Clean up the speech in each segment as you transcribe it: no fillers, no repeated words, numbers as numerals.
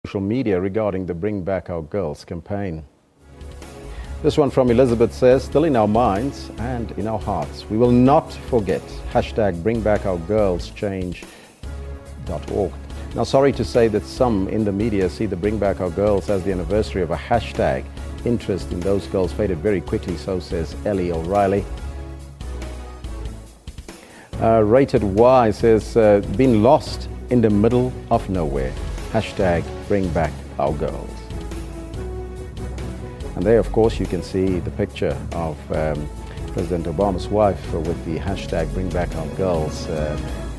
Social media regarding the Bring Back Our Girls campaign. This one from Elizabeth says, still in our minds and in our hearts. We will not forget. Hashtag Bring Back Our Girls Change.org. Now, sorry to say that some in the media see the Bring Back Our Girls as the anniversary of a hashtag. Interest in those girls faded very quickly, so says Ellie O'Reilly. Rated Y says, been lost in the middle of nowhere. Hashtag Bring Back Our Girls. And there, of course, you can see the picture of President Obama's wife with the hashtag Bring Back Our Girls,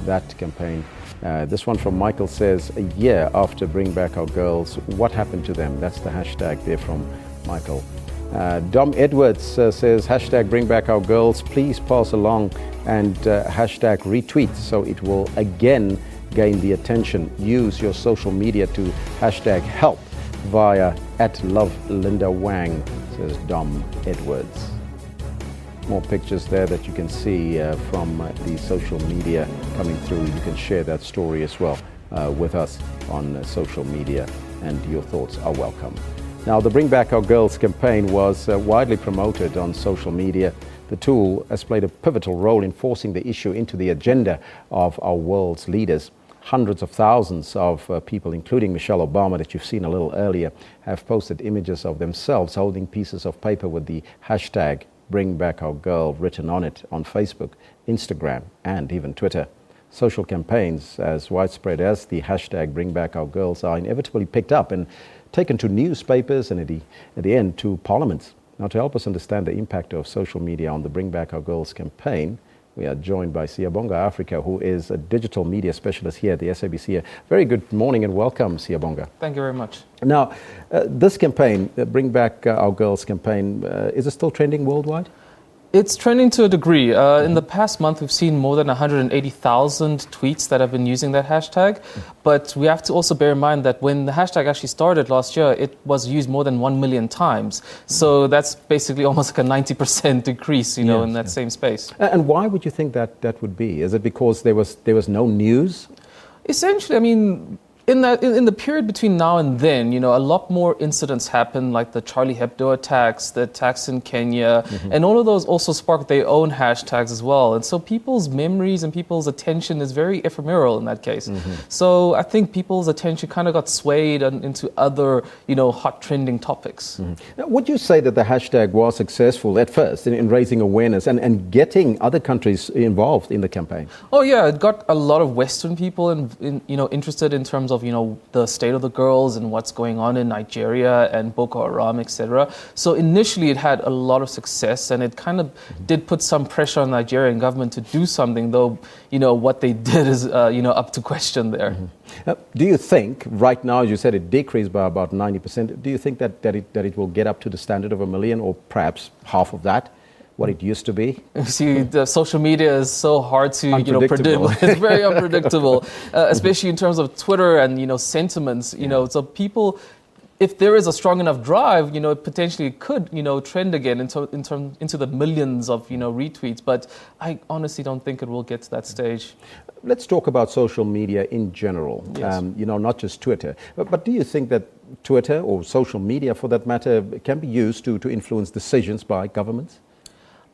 that campaign. This one from Michael says, a year after Bring Back Our Girls, what happened to them? That's the hashtag there from Michael. Dom Edwards says, hashtag Bring Back Our Girls, please pass along and hashtag retweet so it will again gain the attention. Use your social media to hashtag help via @LoveLindaWang, says Dom Edwards. More pictures there that you can see from the social media coming through. You can share that story as well with us on social media, and your thoughts are welcome. Now, the Bring Back Our Girls campaign was widely promoted on social media. The tool has played a pivotal role in forcing the issue into the agenda of our world's leaders. Hundreds of thousands of people, including Michelle Obama, that you've seen a little earlier, have posted images of themselves holding pieces of paper with the hashtag Bring Back Our Girl written on it on Facebook, Instagram, and even Twitter. Social campaigns as widespread as the hashtag Bring Back Our Girls are inevitably picked up and taken to newspapers and at the end to parliaments. Now, to help us understand the impact of social media on the Bring Back Our Girls campaign, we are joined by Siyabonga Africa, who is a digital media specialist here at the SABC. Very good morning and welcome, Siyabonga. Thank you very much. Now, this campaign, the Bring Back Our Girls campaign, is it still trending worldwide? It's trending to a degree. In the past month, we've seen more than 180,000 tweets that have been using that hashtag. But we have to also bear in mind that when the hashtag actually started last year, it was used more than 1 million times. So that's basically almost like a 90% decrease, in that same space. And why would you think that that would be? Is it because there was no news? Essentially, I mean, in the period between now and then, a lot more incidents happened, like the Charlie Hebdo attacks, the attacks in Kenya, and all of those also sparked their own hashtags as well. And so people's memories and people's attention is very ephemeral in that case. So I think people's attention kind of got swayed into other, hot trending topics. Now, would you say that the hashtag was successful at first in raising awareness and getting other countries involved in the campaign? Oh yeah, it got a lot of Western people interested in terms of the state of the girls and what's going on in Nigeria and Boko Haram, etc. So initially it had a lot of success, and it kind of did put some pressure on the Nigerian government to do something, though what they did is up to question there. Do you think right now, as you said, it decreased by about 90%? Do you think that it will get up to the standard of 1 million, or perhaps half of that? What it used to be? See, the social media is so hard to predict. It's very unpredictable, especially in terms of Twitter and sentiments. So people, if there is a strong enough drive, it potentially could trend again into the millions of retweets. But I honestly don't think it will get to that stage. Let's talk about social media in general. Yes. Not just Twitter. But do you think that Twitter, or social media for that matter, can be used to influence decisions by governments?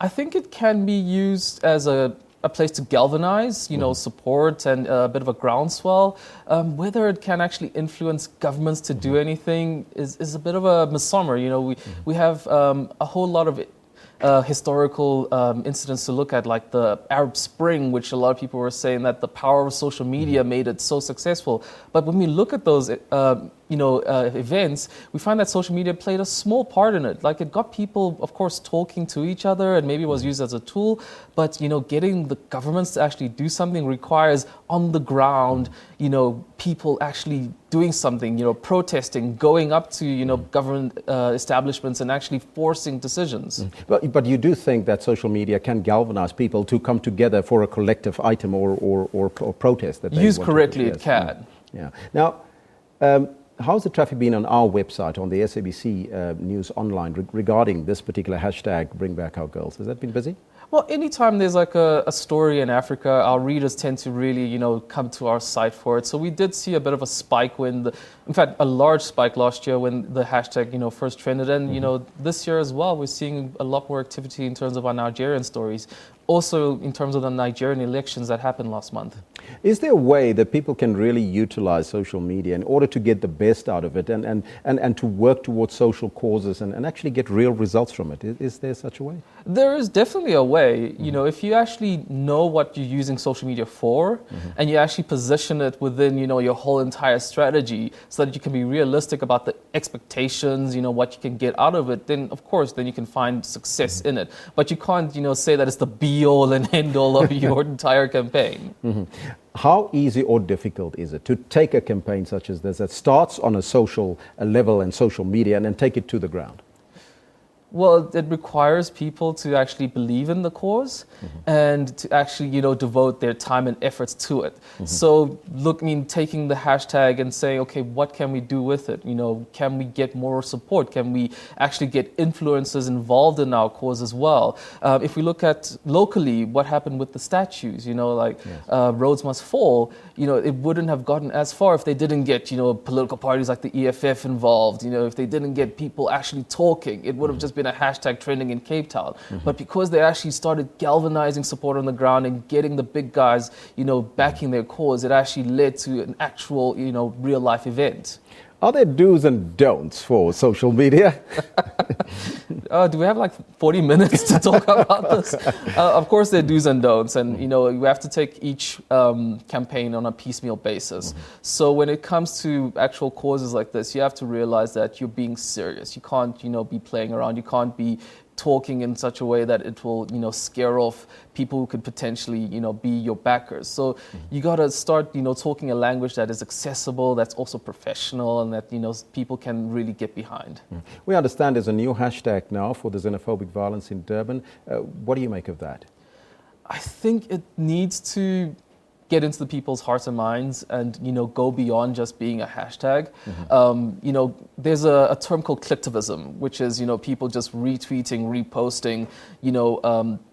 I think it can be used as a place to galvanize, support and a bit of a groundswell. Whether it can actually influence governments to do anything is a bit of a misnomer. We have a whole lot of historical incidents to look at, like the Arab Spring, which a lot of people were saying that the power of social media made it so successful. But when we look at those events, we find that social media played a small part in it. Like, it got people, of course, talking to each other, and maybe it was used as a tool. But getting the governments to actually do something requires on the ground, people actually doing something, protesting, going up to government establishments and actually forcing decisions. But you do think that social media can galvanize people to come together for a collective item or protest that they used want to correctly, do? it can. Yeah. Now, how's the traffic been on our website, on the SABC News Online, regarding this particular hashtag, Bring Back Our Girls? Has that been busy? Well, anytime there's like a story in Africa, our readers tend to really, come to our site for it. So we did see a bit of a spike in fact, a large spike last year when the hashtag, first trended. And, this year as well, we're seeing a lot more activity in terms of our Nigerian stories. Also, in terms of the Nigerian elections that happened last month. Is there a way that people can really utilize social media in order to get the best out of it and to work towards social causes and actually get real results from it? Is there such a way? There is definitely a way. If you actually know what you're using social media for and you actually position it within, your whole entire strategy so that you can be realistic about the expectations, what you can get out of it, then of course, then you can find success in it. But you can't, say that it's the be-all and end-all of your entire campaign. How easy or difficult is it to take a campaign such as this that starts on a social level and social media and then take it to the ground? Well, it requires people to actually believe in the cause and to actually, devote their time and efforts to it. So, taking the hashtag and saying, okay, what can we do with it? Can we get more support? Can we actually get influencers involved in our cause as well? If we look at locally, what happened with the statues, Roads Must Fall, it wouldn't have gotten as far if they didn't get, political parties like the EFF involved, if they didn't get people actually talking, it would have just been a hashtag trending in Cape Town. But because they actually started galvanizing support on the ground and getting the big guys, backing their cause, it actually led to an actual, real life event. Are there do's and don'ts for social media? Do we have like 40 minutes to talk about this? Of course, there are do's and don'ts, and you have to take each campaign on a piecemeal basis. So when it comes to actual causes like this, you have to realize that you're being serious. You can't, be playing around. You can't be talking in such a way that it will, scare off people who could potentially, be your backers. So you got to start, talking a language that is accessible, that's also professional, and that, people can really get behind. We understand there's a new hashtag now for the xenophobic violence in Durban. What do you make of that? I think it needs to get into the people's hearts and minds and, go beyond just being a hashtag. There's a term called clicktivism, which is, people just retweeting, reposting,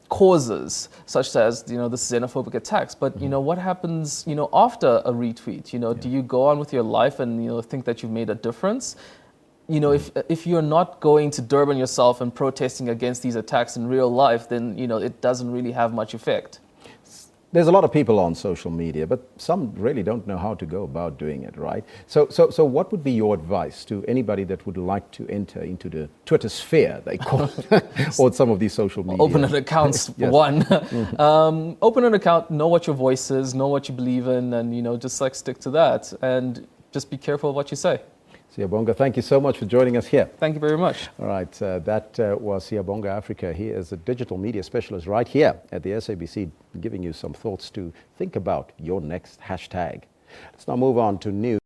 causes such as, the xenophobic attacks. But, what happens, after a retweet? Do you go on with your life and, think that you've made a difference? If you're not going to Durban yourself and protesting against these attacks in real life, then, it doesn't really have much effect. There's a lot of people on social media, but some really don't know how to go about doing it, right? So what would be your advice to anybody that would like to enter into the Twitter sphere, they call it, or some of these social media? Open an account, for one. Open an account, know what your voice is, know what you believe in, and, just stick to that. And just be careful of what you say. Siyabonga, thank you so much for joining us here. Thank you very much. All right, that was Siyabonga Africa. He is a digital media specialist right here at the SABC, giving you some thoughts to think about your next hashtag. Let's now move on to news.